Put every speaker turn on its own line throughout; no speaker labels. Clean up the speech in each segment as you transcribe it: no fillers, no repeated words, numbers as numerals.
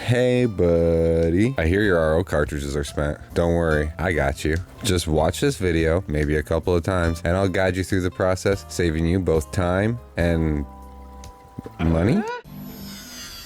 Hey buddy, I hear your RO cartridges are spent. Don't worry, I got you. Just watch this video, maybe a couple of times, and I'll guide you through the process, saving you both time and money.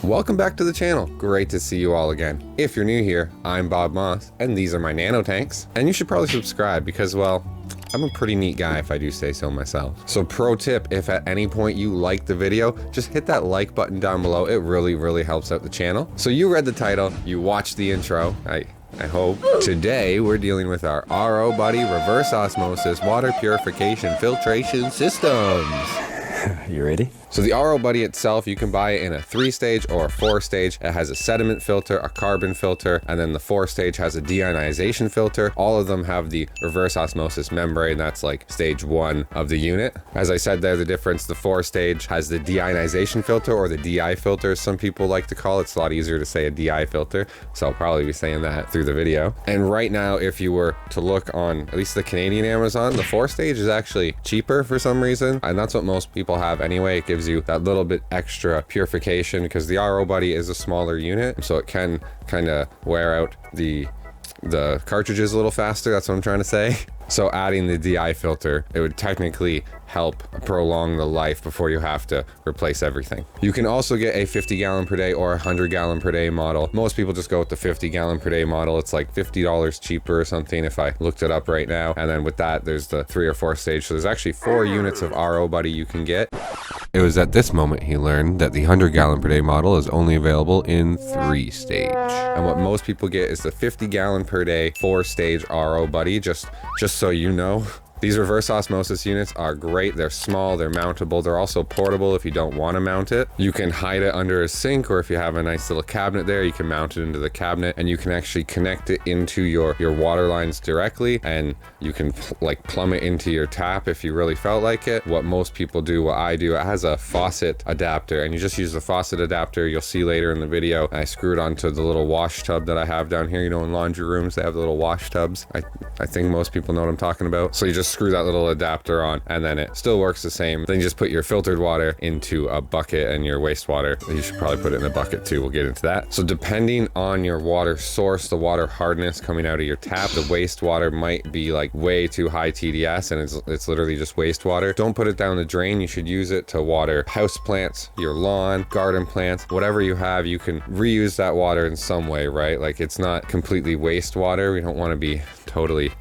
Welcome back to the channel. Great to see you all again. If you're new here, I'm Bob Moss, and these are my nano tanks. And you should probably subscribe because, well, I'm a pretty neat guy if I do say so myself. So pro tip, if at any point you like the video, just hit that like button down below. It really helps out the channel. So you read the title, you watched the intro, I hope. Today we're dealing with our RO Buddie reverse osmosis water purification filtration systems.
You ready?
So the RO Buddie itself, you can buy it in a 3-stage or a 4-stage. It has a sediment filter, a carbon filter, and then the 4-stage has a deionization filter. All of them have the reverse osmosis membrane. That's like stage 1 of the unit. As I said there, the difference, the 4-stage has the deionization filter, or the DI filter, as some people like to call it. It's a lot easier to say a DI filter, so I'll probably be saying that through the video. And right now, if you were to look on at least the Canadian Amazon, the 4-stage is actually cheaper for some reason, and that's what most people have anyway. It gives you that little bit extra purification because the RO Buddie is a smaller unit, so it can kind of wear out the cartridges a little faster. That's what I'm trying to say. So adding the DI filter, it would technically help prolong the life before you have to replace everything. You can also get a 50 gallon per day or a 100 gallon per day model. Most people just go with the 50 gallon per day model. It's like $50 cheaper or something if I looked it up right now. And then with that, there's the 3 or 4 stage. So there's actually 4 units of RO Buddie you can get. It was at this moment he learned that the 100 gallon per day model is only available in 3 stage. And what most people get is the 50 gallon per day 4-stage RO Buddie, just so you know. These reverse osmosis units are great. They're small, they're mountable, they're also portable if you don't want to mount it. You can hide it under a sink, or if you have a nice little cabinet there, you can mount it into the cabinet, and you can actually connect it into your water lines directly, and you can like plumb it into your tap if you really felt like it. What most people do, what I do, it has a faucet adapter, and you just use the faucet adapter. You'll see later in the video, I screw it onto the little wash tub that I have down here. You know, in laundry rooms, they have the little wash tubs. I think most people know what I'm talking about. So you just screw that little adapter on, and then it still works the same. Then you just put your filtered water into a bucket, and your wastewater, you should probably put it in a bucket too. We'll get into that. So depending on your water source, the water hardness coming out of your tap, the wastewater might be like way too high TDS, and it's literally just wastewater. Don't put it down the drain. You should use it to water house plants, your lawn, garden plants, whatever you have. You can reuse that water in some way, right? Like, it's not completely wastewater. We don't want to be totally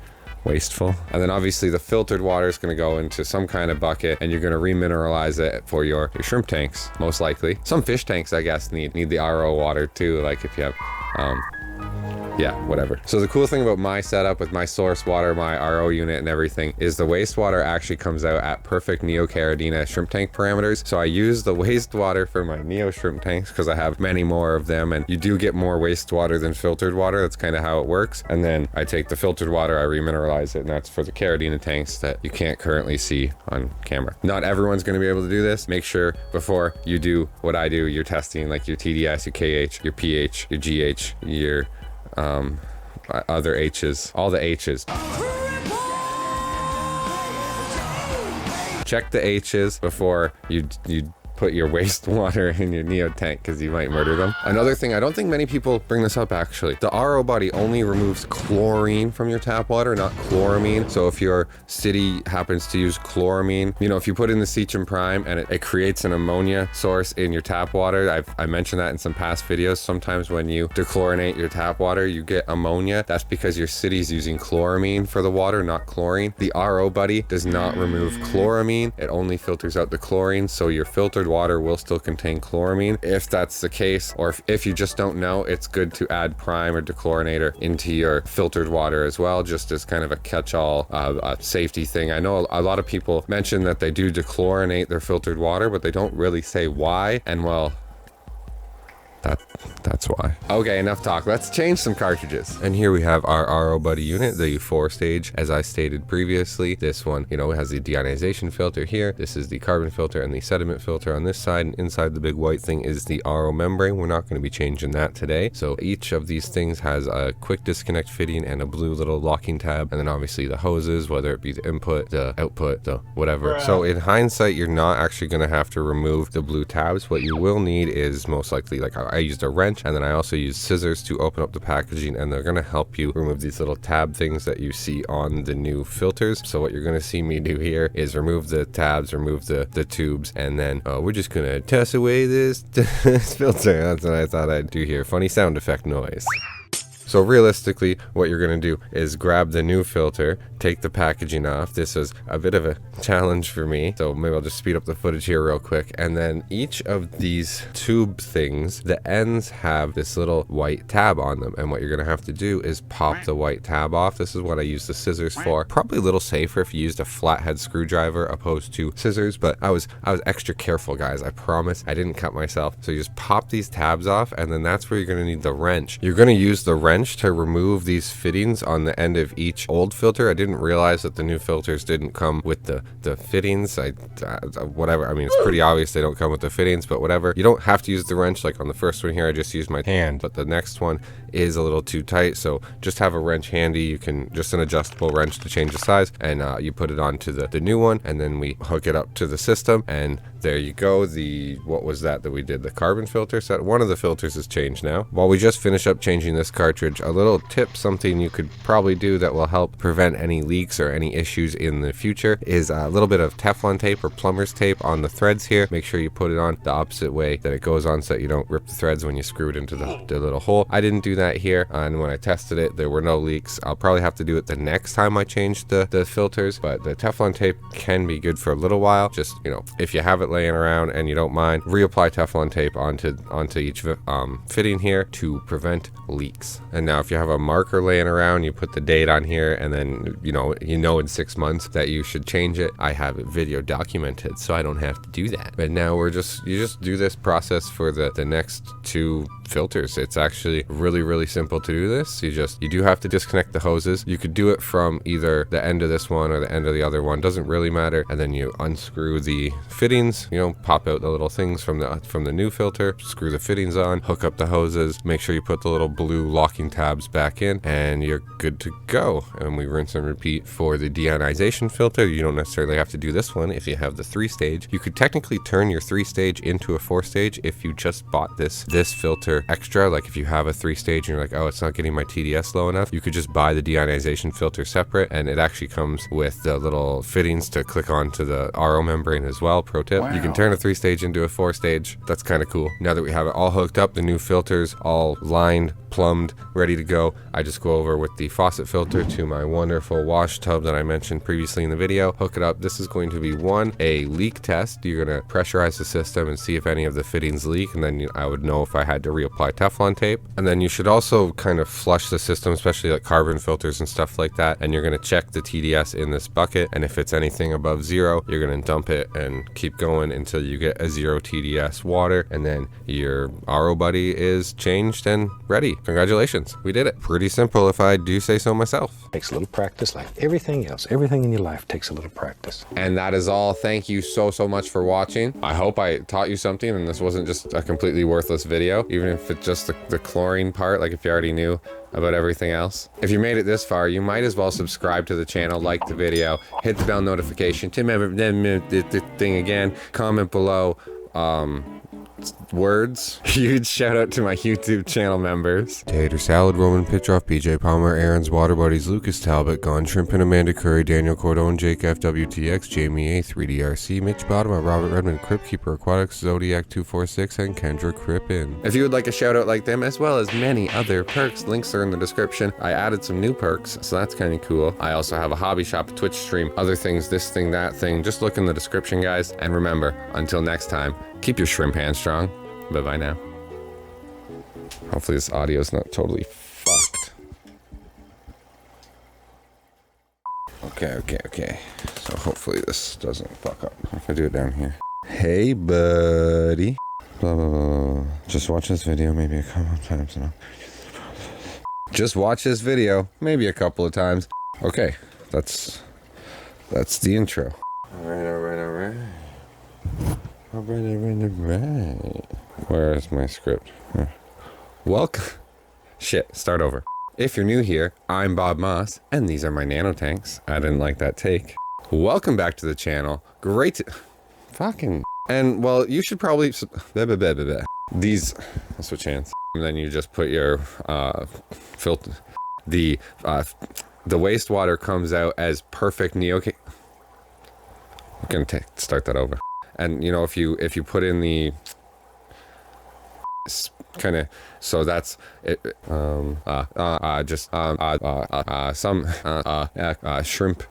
wasteful. And then obviously the filtered water is going to go into some kind of bucket, and you're going to remineralize it for your shrimp tanks, most likely. Some fish tanks, I guess, need the RO water too, like if you have yeah, whatever. So the cool thing about my setup with my source water, my RO unit and everything, is the wastewater actually comes out at perfect Neocaridina shrimp tank parameters. So I use the wastewater for my Neo shrimp tanks because I have many more of them, and you do get more wastewater than filtered water. That's kind of how it works. And then I take the filtered water, I remineralize it, and that's for the Caridina tanks that you can't currently see on camera. Not everyone's going to be able to do this. Make sure before you do what I do, you're testing like your TDS, your KH, your pH, your GH, your other H's, all the H's. Check the H's before you put your wastewater in your Neo tank, because you might murder them. Another thing, I don't think many people bring this up actually. The RO Buddie only removes chlorine from your tap water, not chloramine. So if your city happens to use chloramine, you know, if you put in the Sediment Prime and it creates an ammonia source in your tap water, I mentioned that in some past videos. Sometimes when you dechlorinate your tap water, you get ammonia. That's because your city's using chloramine for the water, not chlorine. The RO Buddie does not remove chloramine. It only filters out the chlorine, so your filtered water will still contain chloramine. If that's the case, or if you just don't know, it's good to add prime or dechlorinator into your filtered water as well, just as kind of a catch-all safety thing. I know a lot of people mention that they do dechlorinate their filtered water, but they don't really say why, and well, that's why. Okay, enough talk. Let's change some cartridges. And here we have our RO Buddie unit, the 4-stage, as I stated previously. This one, you know, it has the deionization filter here. This is the carbon filter and the sediment filter on this side. And inside the big white thing is the RO membrane. We're not going to be changing that today. So each of these things has a quick disconnect fitting and a blue little locking tab. And then obviously the hoses, whether it be the input, the output, the whatever. So in hindsight, you're not actually going to have to remove the blue tabs. What you will need is most likely, like I used a wrench, and then I also use scissors to open up the packaging, and they're going to help you remove these little tab things that you see on the new filters. So what you're going to see me do here is remove the tabs, remove the tubes, and then we're just going to toss away this filter. That's what I thought I'd do here. Funny sound effect noise. So realistically, what you're going to do is grab the new filter, take the packaging off. This was a bit of a challenge for me, so maybe I'll just speed up the footage here real quick. And then each of these tube things, the ends have this little white tab on them. And what you're going to have to do is pop the white tab off. This is what I use the scissors for. Probably a little safer if you used a flathead screwdriver opposed to scissors, but I was extra careful, guys. I promise I didn't cut myself. So you just pop these tabs off, and then that's where you're going to need the wrench. You're going to use the wrench to remove these fittings on the end of each old filter. I didn't realize that the new filters didn't come with the fittings. Whatever. I mean, it's pretty obvious they don't come with the fittings, but whatever. You don't have to use the wrench. Like on the first one here, I just used my hand, but the next one is a little too tight, so just have a wrench handy. You can just an adjustable wrench to change the size, and you put it onto the new one, and then we hook it up to the system, and there you go. What was that we did? The carbon filter set. One of the filters is changed now. While we just finish up changing this cartridge, a little tip, something you could probably do that will help prevent any leaks or any issues in the future, is a little bit of Teflon tape or plumber's tape on the threads here. Make sure you put it on the opposite way that it goes on, so that you don't rip the threads when you screw it into the little hole. I didn't do that here, and when I tested it, there were no leaks. I'll probably have to do it the next time I change the filters, but the Teflon tape can be good for a little while. Just, you know, if you have it laying around and you don't mind, reapply Teflon tape onto each fitting here to prevent leaks. And now if you have a marker laying around, you put the date on here, and then you know in 6 months that you should change it. I have it video documented, so I don't have to do that. But now you just do this process for the next two filters. It's actually really simple to do this. You do have to disconnect the hoses. You could do it from either the end of this one or the end of the other one, doesn't really matter. And then you unscrew the fittings, you know, pop out the little things from the new filter, screw the fittings on, hook up the hoses, make sure you put the little blue locking tabs back in, and you're good to go. And we rinse and repeat for the deionization filter. You don't necessarily have to do this one if you have the 3-stage. You could technically turn your 3-stage into a 4-stage if you just bought this filter extra. Like if you have a 3-stage and you're like, oh, it's not getting my TDS low enough, you could just buy the deionization filter separate, and it actually comes with the little fittings to click onto the RO membrane as well. Pro tip. Wow. You can turn a 3-stage into a 4-stage. That's kind of cool. Now that we have it all hooked up, the new filters all lined, plumbed, ready to go, I just go over with the faucet filter to my wonderful wash tub that I mentioned previously in the video, hook it up. This is going to be a leak test. You're going to pressurize the system and see if any of the fittings leak, and then I would know if I had to reapply Teflon tape. And then you should also kind of flush the system, especially like carbon filters and stuff like that, and you're going to check the TDS in this bucket, and if it's anything above 0, you're going to dump it and keep going until you get a 0 TDS water, and then your RO Buddie is changed and ready. Congratulations, we did it. Pretty simple if I do say so myself.
Takes a little practice, like everything else. Everything in your life takes a little practice.
And that is all. Thank you so much for watching. I hope I taught you something and this wasn't just a completely worthless video, even if it's just the chlorine part, like if you already knew about everything else. If you made it this far, you might as well subscribe to the channel, like the video, hit the bell notification, the thing again, comment below words. Huge shout out to my YouTube channel members: Tater Salad, Roman Pitroff, BJ Palmer, Aaron's Water Buddies, Lucas Talbot, Gone Shrimp and Amanda Curry, Daniel Cordone, Jake FWTX, Jamie A, 3DRC, Mitch Bottom, Robert Redmond, Crypt Keeper Aquatics, Zodiac 246, and Kendra Crippen. If you would like a shout out like them, as well as many other perks, links are in the description. I added some new perks, so that's kind of cool. I also have a hobby shop, a Twitch stream, other things, this thing, that thing. Just look in the description, guys. And remember, until next time, keep your shrimp hands strong. Bye-bye now. Hopefully this audio is not totally fucked. Okay. So hopefully this doesn't fuck up. If I do it down here. Hey, buddy. Blah, blah, blah, blah. Just watch this video maybe a couple of times. Just watch this video maybe a couple of times. Okay, that's the intro. All right. Where is my script? Welcome. Shit, start over. If you're new here, I'm Bob Moss, and these are my nanotanks. I didn't like that take. Welcome back to the channel. Great. Fucking. And, well, you should probably. these, I'll switch hands. And then you just put your filter, the wastewater comes out as perfect neocaine. I'm gonna start that over. And you know, if you put in the kind of, so that's it, just some shrimp